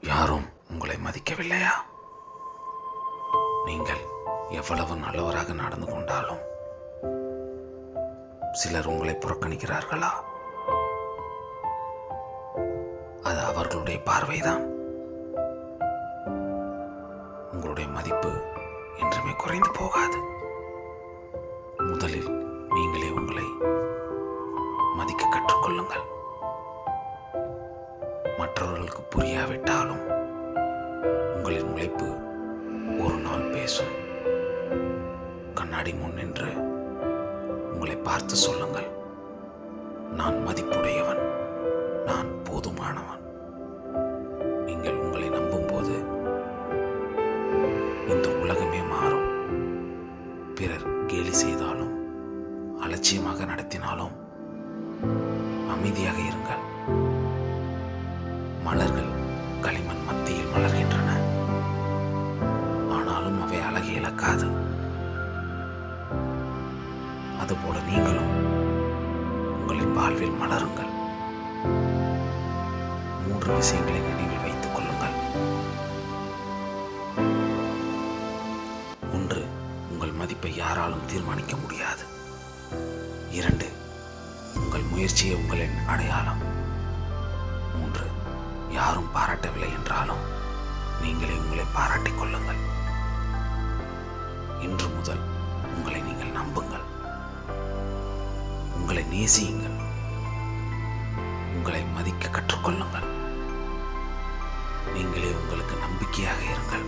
யாரும் உங்களை மதிக்கவில்லையா? நீங்கள் எவ்வளவு நல்லவராக நடந்து கொண்டாலும் சிலர் உங்களை புறக்கணிக்கிறார்களா? அது அவர்களுடைய பார்வைதான். உங்களுடைய மதிப்பு என்றுமே குறைந்து போகாது. முதலில் நீங்களே உங்களை மதிக்க கற்றுக்கொள்ளுங்கள். மற்றவர்களுக்கு புரியாவிட்டாலும் உங்களின் உழைப்பு ஒரு நாள் பேசும். கண்ணாடி முன் நின்று உங்களை பார்த்து சொல்லுங்கள், நான் மதிப்புடையவன், நான் போதுமானவன். நீங்கள் உங்களை நம்பும் போது இந்த உலகமே மாறும். பிறர் கேலி செய்தாலும் அலட்சியமாக நடத்தினாலும் அமைதியாக இருங்கள். மலர்கள் களிமண் மத்தியில் மலர்கின்றன, ஆனாலும் அவை அழகை இழக்காது. அதுபோல நீங்களும் உங்களின் வாழ்வில் மலருங்கள். 3 விஷயங்களை நினைவில் வைத்துக் கொள்ளுங்கள். 1. உங்கள் மதிப்பை யாராலும் தீர்மானிக்க முடியாது. 2. உங்கள் முயற்சியே உங்களின் அடையாளம். 3. யாரும் பாராட்டவில்லை என்றாலும் நீங்களே உங்களை பாராட்டிக் கொள்ளுங்கள். இன்று முதல் உங்களை நீங்கள் நம்புங்கள், உங்களை நேசியுங்கள், உங்களை மதிக்க கற்றுக்கொள்ளுங்கள். நீங்களே உங்களுக்கு நம்பிக்கையாக இருங்கள்.